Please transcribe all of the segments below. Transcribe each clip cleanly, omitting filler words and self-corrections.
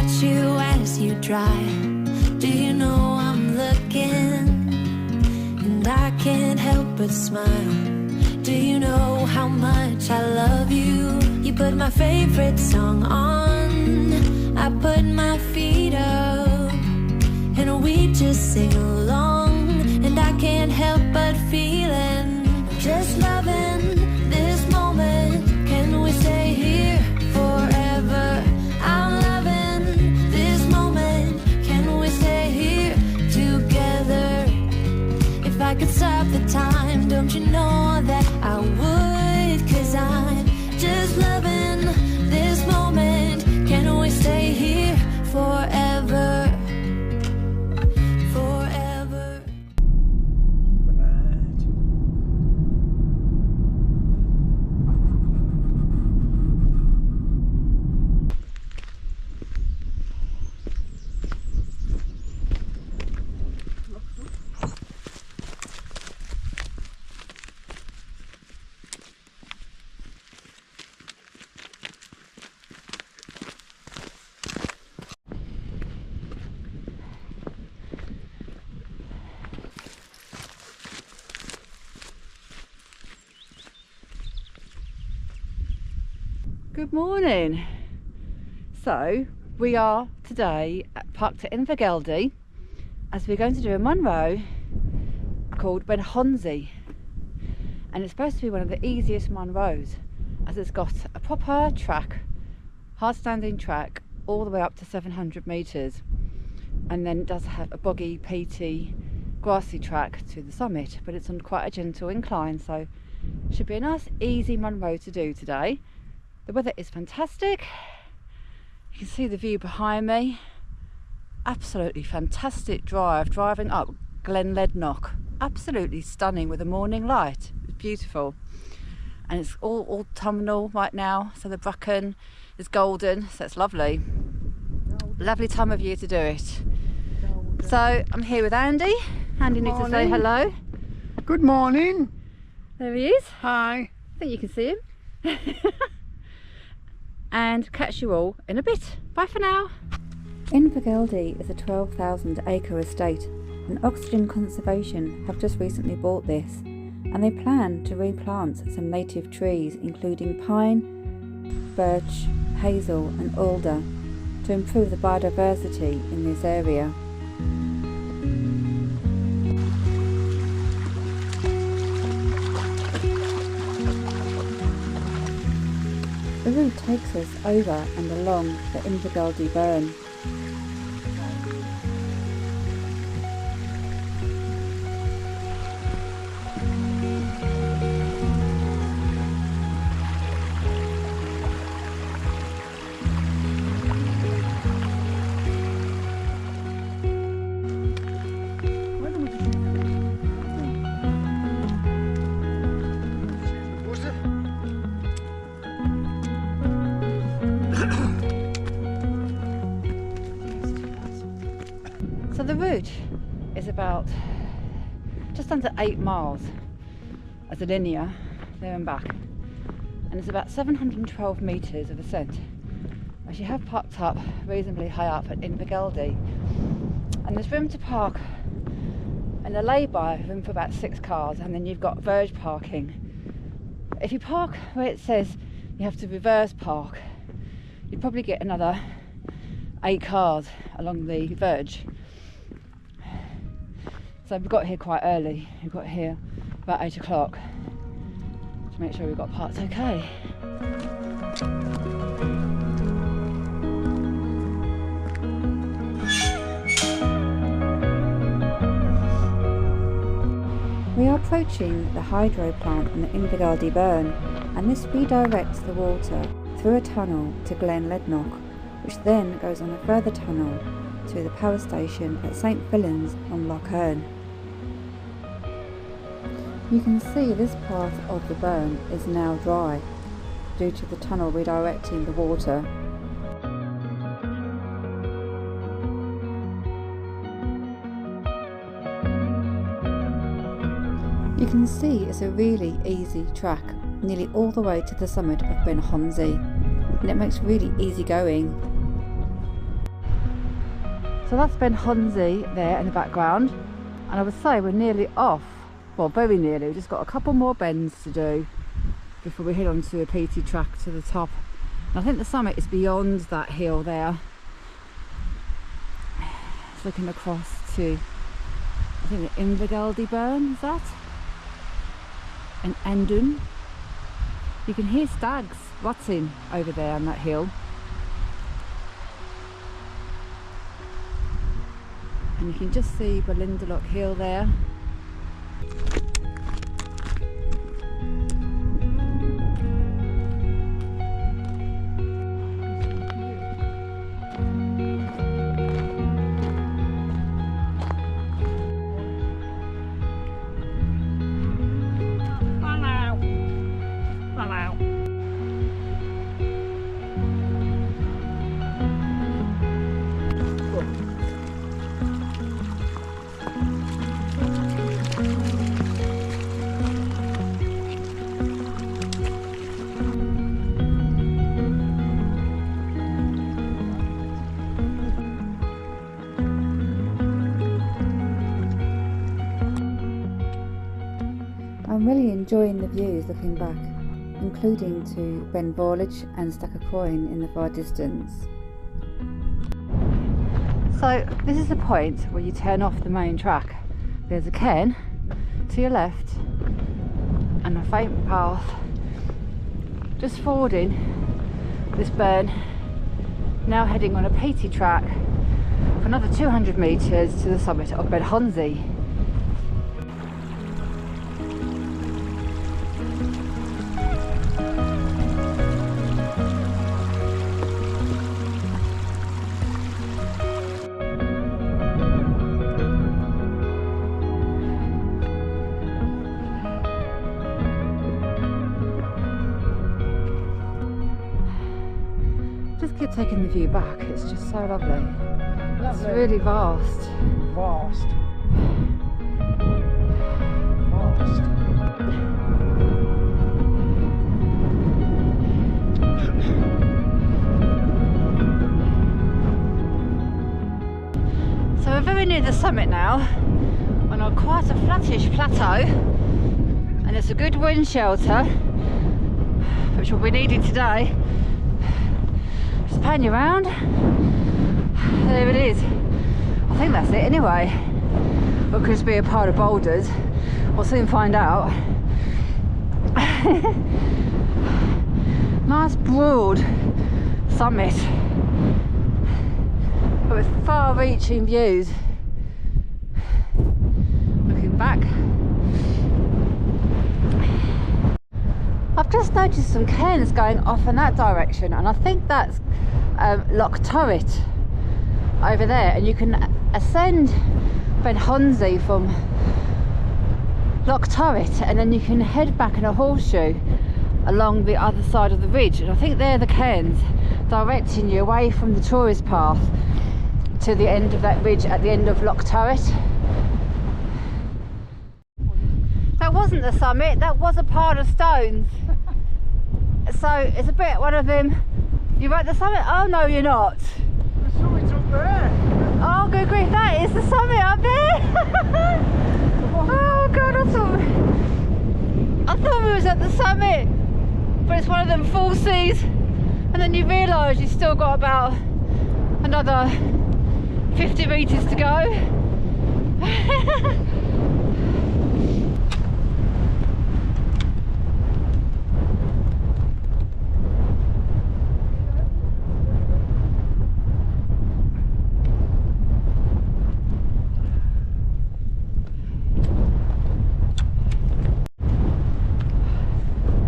watch you as you drive. Do you know I'm looking? And I can't help but smile. Do you know how much I love you? You put my favorite song on, I put my feet up, and we just sing along. And I can't help but feeling, just loving this moment. Can we stay here forever? I'm loving this moment. Can we stay here together? If I could stop the time, don't you know that I would? 'Cause I'm just loving this moment. Can we stay here forever? Forever. Good morning. So we are today parked at Invergeldie as we're going to do a Munro called Ben Chonzie, and it's supposed to be one of the easiest Munros as it's got a proper track, hard standing track all the way up to 700 metres, and then it does have a boggy, peaty, grassy track to the summit, but it's on quite a gentle incline, so it should be a nice easy Munro to do today. The weather is fantastic. You can see the view behind me. Absolutely fantastic driving up Glen Ledknock. Absolutely stunning with the morning light. It's beautiful. And it's all autumnal right now, so the bracken is golden, so it's lovely. Lovely time of year to do it. So I'm here with Andy. Andy needs to say hello. Good morning. There he is. Hi. I think you can see him. And catch you all in a bit. Bye for now. Invergeldie is a 12,000 acre estate, and Oxygen Conservation have just recently bought this, and they plan to replant some native trees including pine, birch, hazel and alder to improve the biodiversity in this area. The route takes us over and along the Invergeldie burn. So the route is about just under 8 miles as a linear there and back, and it's about 712 metres of ascent, as you have parked up reasonably high up at Invergeldie, and there's room to park in a layby, room for about 6 cars, and then you've got verge parking. If you park where it says you have to reverse park, you'd probably get another 8 cars along the verge. So we got here quite early. We got here about 8 o'clock to make sure we got parked okay. We are approaching the hydro plant in the Invergeldie burn, and this redirects the water through a tunnel to Glen Ledknock, which then goes on a further tunnel to the power station at St Fillan's on Loch Turret. You can see this part of the burn is now dry due to the tunnel redirecting the water. You can see it's a really easy track, nearly all the way to the summit of Ben Chonzie, and it makes really easy going. So that's Ben Chonzie there in the background, and I would say we're nearly off. Well, very nearly. We've just got a couple more bends to do before we head on to a peaty track to the top. And I think the summit is beyond that hill there. It's looking across to, I think, the Invergeldie burn, is that? And Andun. You can hear stags rutting over there on that hill. And you can just see Lednock Hill there. I'm really enjoying the views looking back, including to Ben Vorlich and Stack a Coin in the far distance. So this is the point where you turn off the main track. There's a cairn to your left and a faint path just fording this burn, now heading on a peaty track for another 200 metres to the summit of Ben Chonzie. Just keep taking the view back, it's just so lovely. It's really vast. Vast. So we're very near the summit now, on a quite a flattish plateau, and it's a good wind shelter, which will be needed today. Just pan you around. There it is. I think that's it anyway. Or it could be a pile of boulders. We'll soon find out. Nice broad summit, but with far-reaching views. Looking back, I've just noticed some cairns going off in that direction, and I think that's Loch Turret over there, and you can ascend Ben Chonzie from Loch Turret, and then you can head back in a horseshoe along the other side of the ridge, and I think they're the cairns directing you away from the tourist path to the end of that ridge at the end of Loch Turret. That wasn't the summit, that was a pile of stones. So it's a bit one of them, you're at the summit? Oh no, you're not. The summit's up there. Oh good grief, that is the summit up there. Oh god, I thought we was at the summit, but it's one of them falsies, and then you realise you've still got about another 50 metres to go.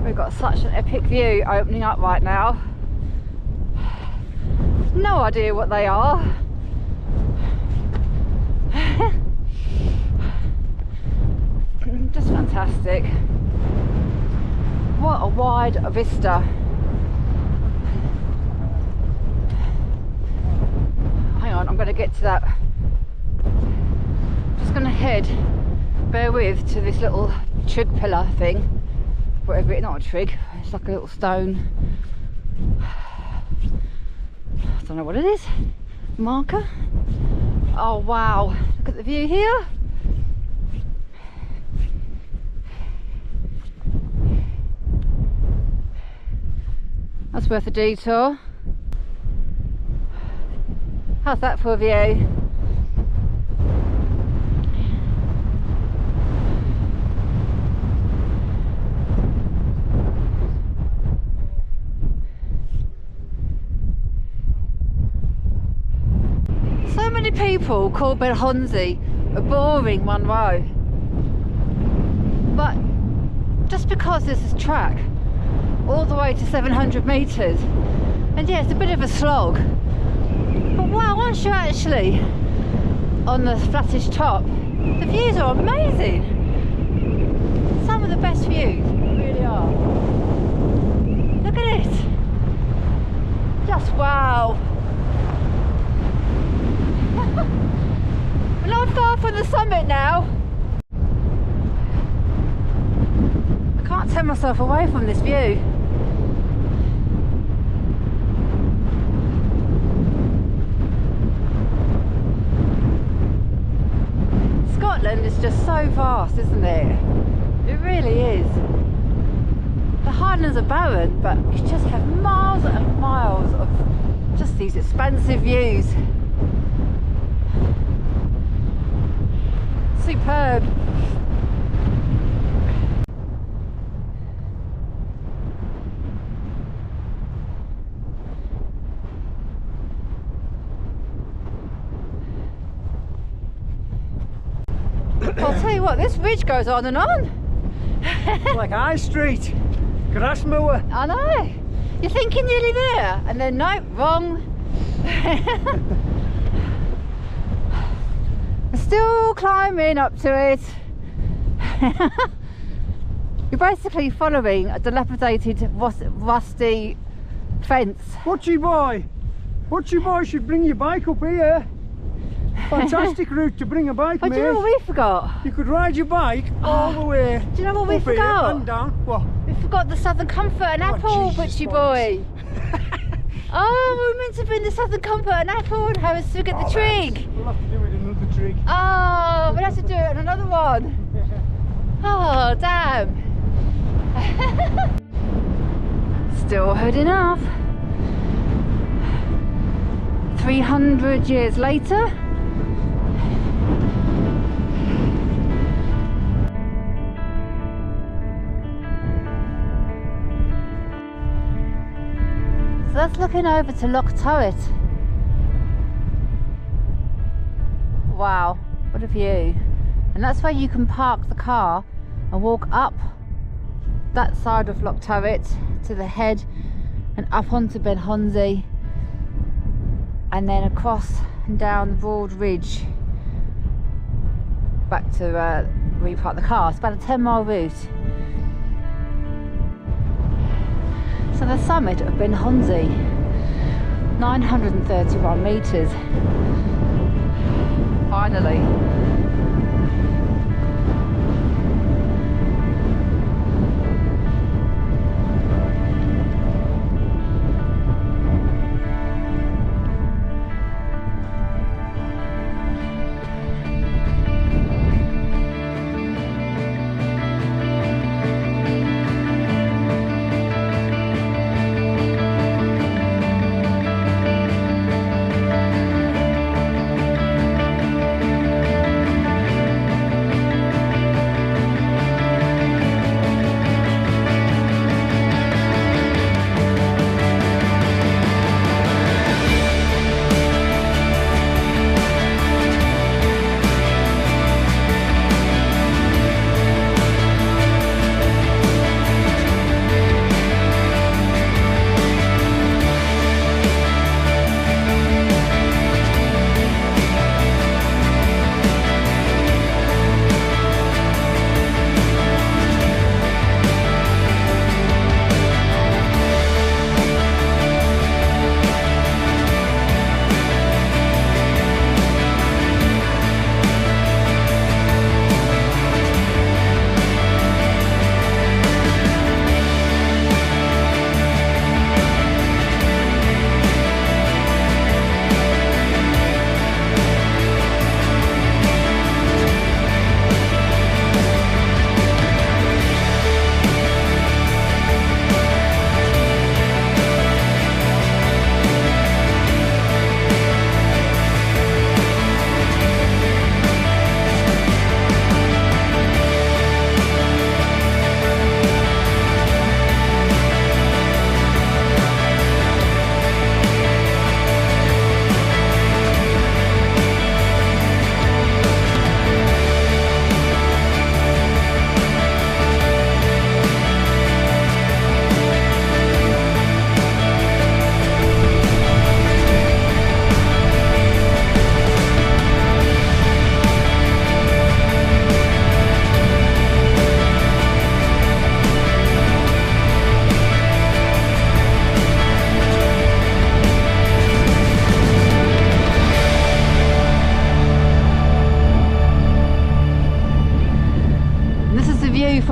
We've got such an epic view opening up right now. No idea what they are. Just fantastic. What a wide vista. Hang on, I'm going to get to that. Just going to head, bear with, to this little trig pillar thing. Whatever it, not a trig, it's like a little stone. I don't know what it is. Marker. Oh wow, look at the view here. That's worth a detour. How's that for a view? So many people call Ben Chonzie a boring Munro, but just because this is track all the way to 700 metres, and yeah, it's a bit of a slog, but wow, once you're actually on the flattish top, the views are amazing. Some of the best views, really are. Look at it, just wow. We're not far from the summit now. I can't tear myself away from this view. Scotland is just so vast, isn't it? It really is. The Highlands are barren, but you just have miles and miles of just these expansive views. Superb. I'll tell you what, this ridge goes on and on. Like High Street. Grass mower. I know. You're thinking nearly there, and then no, wrong. Still climbing up to it. You're basically following a dilapidated, rusty fence. Watchy boy should bring your bike up here. Fantastic route to bring a bike, But mate. do you know what we forgot? You could ride your bike all the way. Do you know what we up here forgot? and down. What? We forgot the Southern Comfort and Apple, Jesus butchy Christ. boy. Oh, we were meant to bring the Southern Comfort and Apple and have a swig at the trig. We'll have to do it another trig. Oh, we'll have to do it on another one. Oh, damn. Still heading up. 300 years later. So that's looking over to Loch Turret. Wow, what a view. And that's where you can park the car and walk up that side of Loch Turret to the head and up onto Ben Chonzie, and then across and down the broad ridge back to where you park the car. It's about a 10-mile route. So the summit of Ben Chonzie, 931 metres. Finally.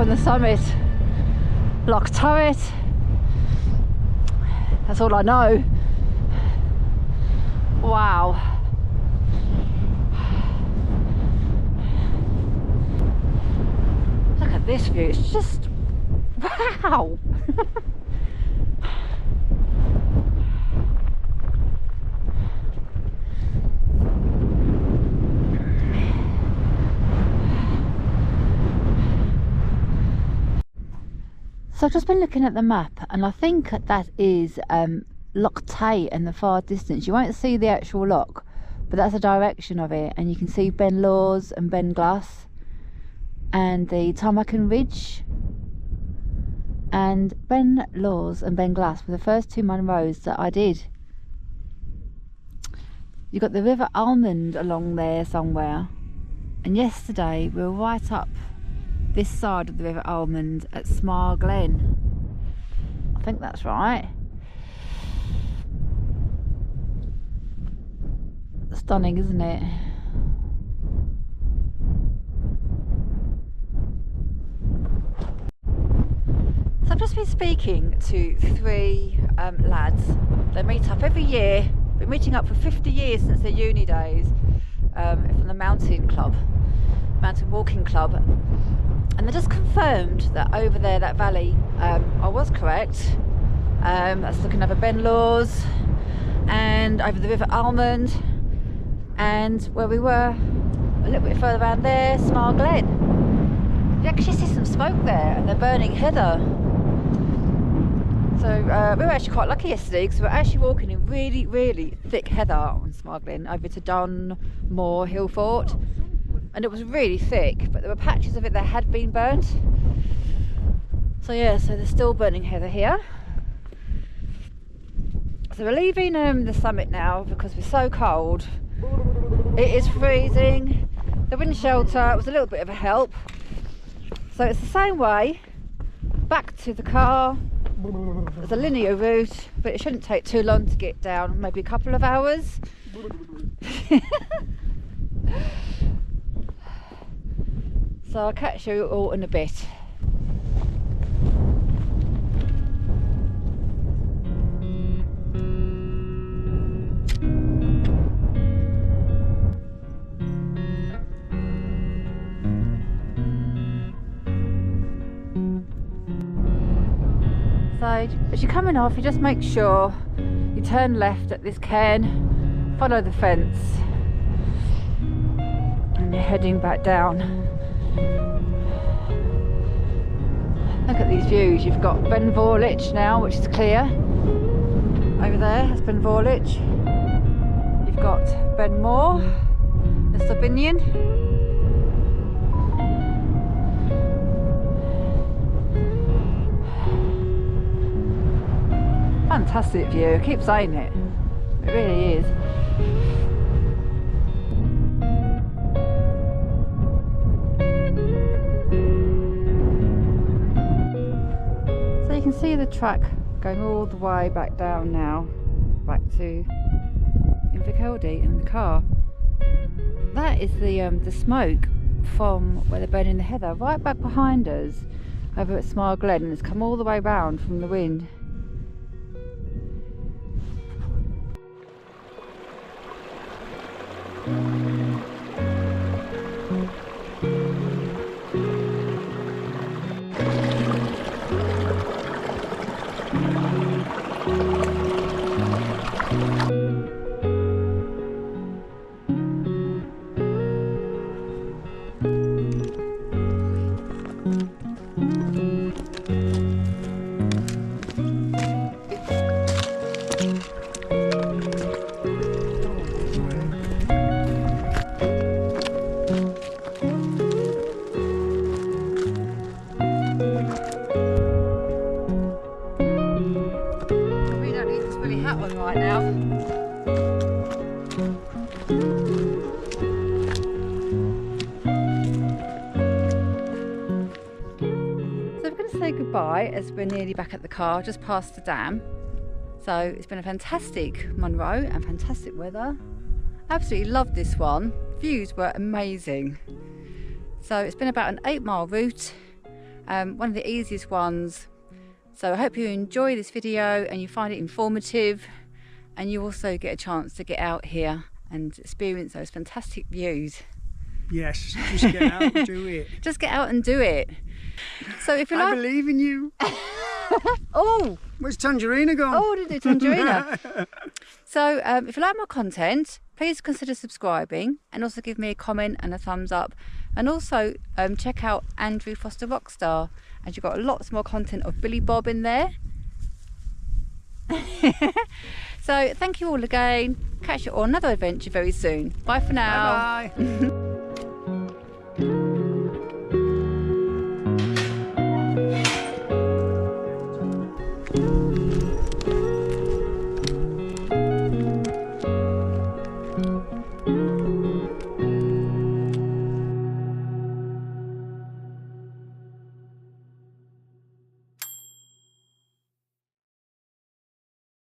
from the summit. Loch Turret. That's all I know. Wow. Look at this view, it's just wow. So I've just been looking at the map and I think that is Loch Turret in the far distance. You won't see the actual loch, but that's the direction of it, and you can see Ben Laws and Ben Glass and the Tarmacan Ridge. And Ben Laws and Ben Glass were the first two Munros that I did. You've got the River Almond along there somewhere, and yesterday we were right up this side of the River Almond at Smar Glen. I think that's right. Stunning, isn't it? So I've just been speaking to three lads. They meet up every year. Been meeting up for 50 years since their uni days, from the mountain walking club. And they just confirmed that over there, that valley, I was correct. That's looking over Ben Laws and over the River Almond, and where we were a little bit further around there, Smar Glen. You actually see some smoke there, and they're burning heather. So we were actually quite lucky yesterday because we were actually walking in really, really thick heather on Smar Glen over to Dunmore Hill Fort. And it was really thick, but there were patches of it that had been burnt. So yeah, so they're still burning heather here. So we're leaving the summit now because we're so cold. It is freezing. The wind shelter was a little bit of a help. So it's the same way back to the car. It's a linear route, but it shouldn't take too long to get down, maybe a couple of hours. So I'll catch you all in a bit. So as you're coming off, you just make sure you turn left at this cairn, follow the fence, and you're heading back down. Look at these views. You've got Ben Vorlich now, which is clear. Over there, that's Ben Vorlich. You've got Ben Moor, the Sabinian. Fantastic view, I keep saying it. It really is. You can see the track going all the way back down now, back to Invergeldie in the car. That is the smoke from where they're burning the heather right back behind us over at Smar Glen, and it's come all the way round from the wind. Right now. So we're going to say goodbye as we're nearly back at the car, just past the dam. So it's been a fantastic Munro and fantastic weather. Absolutely loved this one. Views were amazing. So it's been about an 8-mile route. one of the easiest ones. So I hope you enjoy this video and you find it informative, and you also get a chance to get out here and experience those fantastic views. Yes, just get out and do it. Just get out and do it. So if you I like... believe in you. Oh! Where's Tangerina gone? Oh, did it, Tangerina? So if you like my content, please consider subscribing and also give me a comment and a thumbs up. And also check out Andrew Foster Rockstar, as you've got lots more content of Billy Bob in there. So thank you all again. Catch you on another adventure very soon. Bye for now. Bye bye.